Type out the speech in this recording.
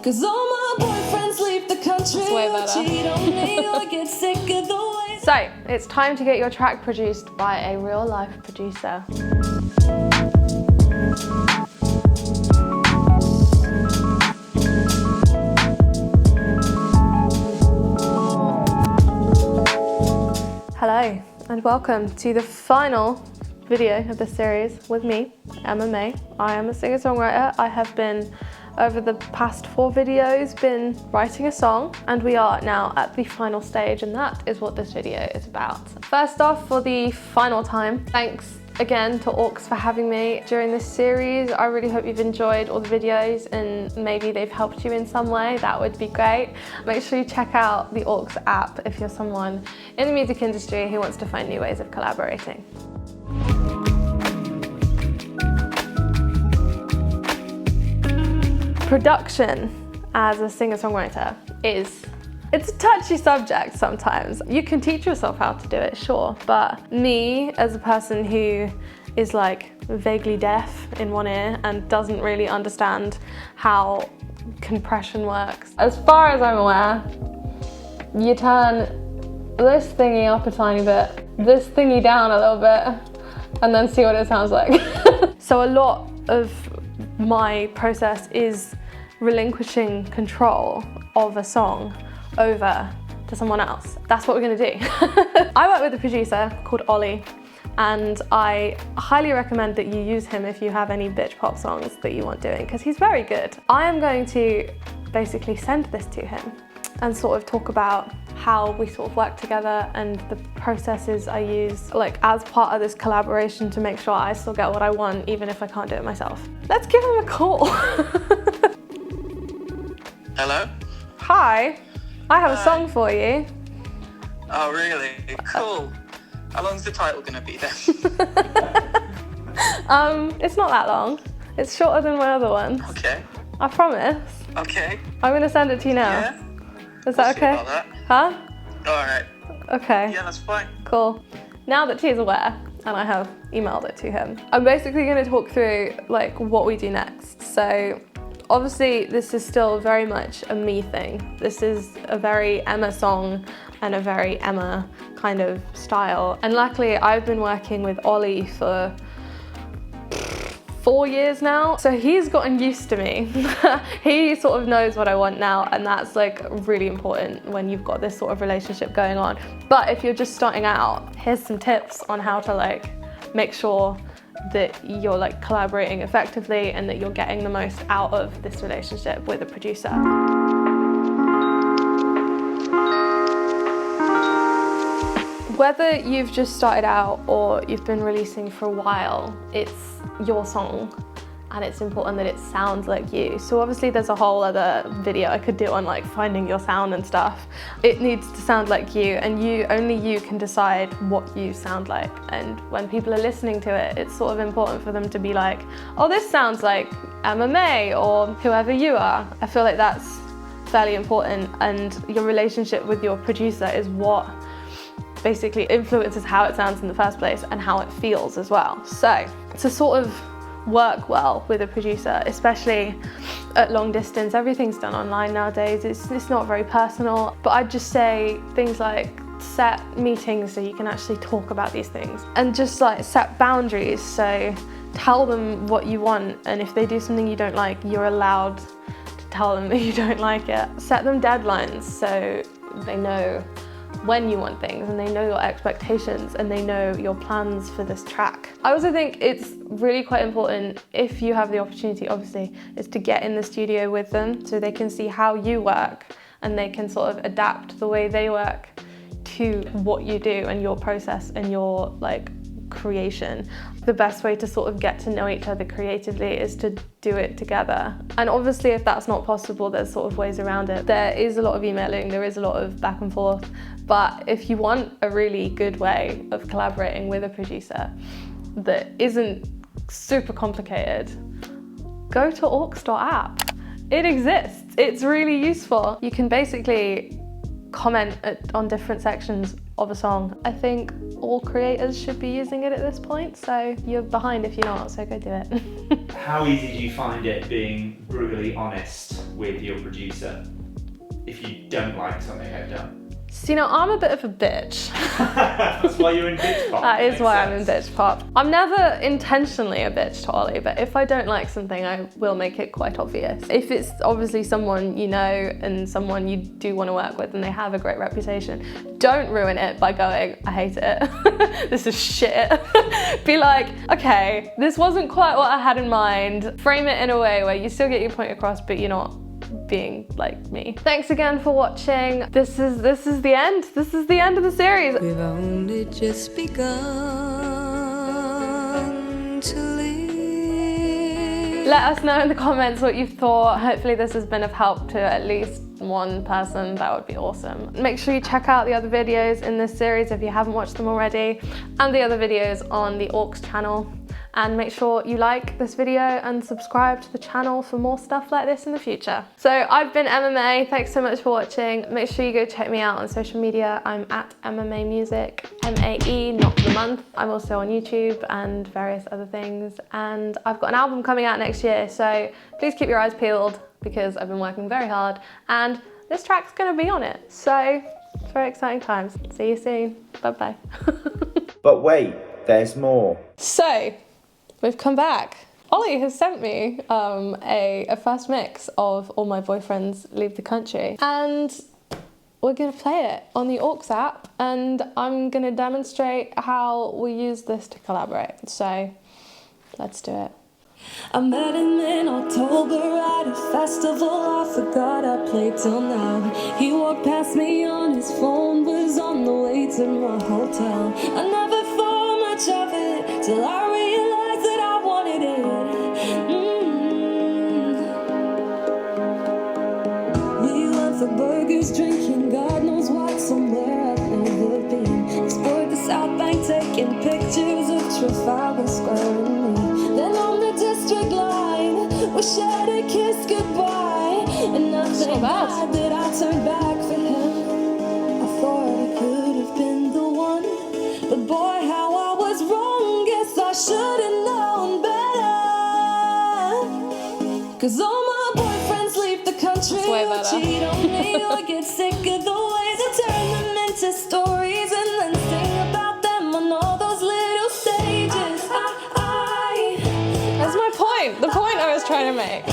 'Cause all my boyfriends leave the country. That's way better. Cheat on me or get sick of the way. So, it's time to get your track produced by a real life producer. Hello, and welcome to the final video of this series with me, Emma Mae. I am a singer-songwriter. I have been, over the past 4 videos, been writing a song, and we are now at the final stage, and that is what this video is about. First off, for the final time, thanks again to Aux for having me during this series. I really hope you've enjoyed all the videos and maybe they've helped you in some way. That would be great. Make sure you check out the Aux app if you're someone in the music industry who wants to find new ways of collaborating. Production as a singer-songwriter it's a touchy subject sometimes. You can teach yourself how to do it, sure, but me as a person who is like vaguely deaf in one ear and doesn't really understand how compression works. As far as I'm aware, you turn this thingy up a tiny bit, this thingy down a little bit, and then see what it sounds like. So a lot of my process is relinquishing control of a song over to someone else. That's what we're gonna do. I work with a producer called Ollie, and I highly recommend that you use him if you have any bitch pop songs that you want doing, because he's very good. I am going to basically send this to him and sort of talk about how we sort of work together and the processes I use like as part of this collaboration to make sure I still get what I want even if I can't do it myself. Let's give him a call. Hello? Hi, I have a song for you. Oh really? Cool. How long's the title gonna be then? It's not that long. It's shorter than my other ones. Okay. I promise. Okay. I'm gonna send it to you now. Yeah? Is that We'll see okay? about that. Huh? Alright. Okay. Yeah, that's fine. Cool. Now that he's aware, and I have emailed it to him, I'm basically going to talk through like what we do next. So obviously this is still very much a me thing. This is a very Emma song and a very Emma kind of style. And luckily I've been working with Ollie for 4 years now, so he's gotten used to me. He sort of knows what I want now, and that's like really important when you've got this sort of relationship going on. But if you're just starting out, here's some tips on how to like make sure that you're like collaborating effectively and that you're getting the most out of this relationship with a producer. Whether you've just started out or you've been releasing for a while, it's your song and it's important that it sounds like you. So obviously there's a whole other video I could do on like finding your sound and stuff. It needs to sound like you, and only you can decide what you sound like. And when people are listening to it, it's sort of important for them to be like, oh, this sounds like Emma Mae or whoever you are. I feel like that's fairly important, and your relationship with your producer is what basically influences how it sounds in the first place and how it feels as well. So to sort of work well with a producer, especially at long distance, everything's done online nowadays, it's not very personal, but I'd just say things like set meetings so you can actually talk about these things, and just like set boundaries. So tell them what you want, and if they do something you don't like, you're allowed to tell them that you don't like it. Set them deadlines so they know when you want things, and they know your expectations, and they know your plans for this track. I also think it's really quite important, if you have the opportunity obviously, is to get in the studio with them so they can see how you work and they can sort of adapt the way they work to what you do and your process and your like creation. The best way to sort of get to know each other creatively is to do it together. And obviously if that's not possible, there's sort of ways around it. There is a lot of emailing, there is a lot of back and forth, but if you want a really good way of collaborating with a producer that isn't super complicated, go to aux.app. It exists, it's really useful. You can basically comment on different sections of a song. I think all creators should be using it at this point, so you're behind if you're not, so go do it. How easy do you find it being brutally honest with your producer if you don't like something they've done? So, I'm a bit of a bitch. That's why you're in bitch pop. That is why I'm in sense. bitch pop. I'm never intentionally a bitch to Ollie, but if I don't like something, I will make it quite obvious. If it's obviously someone you know and someone you do want to work with and they have a great reputation, don't ruin it by going, I hate it. This is shit. Be like, okay, this wasn't quite what I had in mind. Frame it in a way where you still get your point across, but you're not being like me. Thanks again for watching. This is the end. This is the end of the series. We've only just begun to live. Let us know in the comments what you thought. Hopefully this has been of help to at least one person. That would be awesome. Make sure you check out the other videos in this series if you haven't watched them already, and the other videos on the Orcs channel. And make sure you like this video and subscribe to the channel for more stuff like this in the future. So I've been Emma Mae. Thanks so much for watching. Make sure you go check me out on social media. I'm at Emma Mae Music, M-A-E, not the month. I'm also on YouTube and various other things. And I've got an album coming out next year, so please keep your eyes peeled because I've been working very hard and this track's gonna be on it. So it's very exciting times. See you soon. Bye-bye. But wait, there's more. So, we've come back. Ollie has sent me a first mix of All My Boyfriends Leave the Country, and we're gonna play it on the Orcs app, and I'm gonna demonstrate how we use this to collaborate. So let's do it. I met him in October at a festival I forgot I played till now. He walked past me on his phone, was on the way to my hotel. I never thought much of it till I realized that I wanted it. We went for burgers, drinking God knows what, somewhere I've never been. Explored the South Bank, taking pictures of Trafalgar Square and me. Then on the district line, we shared a kiss goodbye, and nothing bad that I turned back for him. I thought I could have been the one, but boy, how I was wrong. Guess I should have known better. 'Cause all my boyfriends leave the country, That's way or better. cheat on me, or get sick of the ways I turn them into stories and then sing about them on all those little stages. That's my point, the point I was trying to make.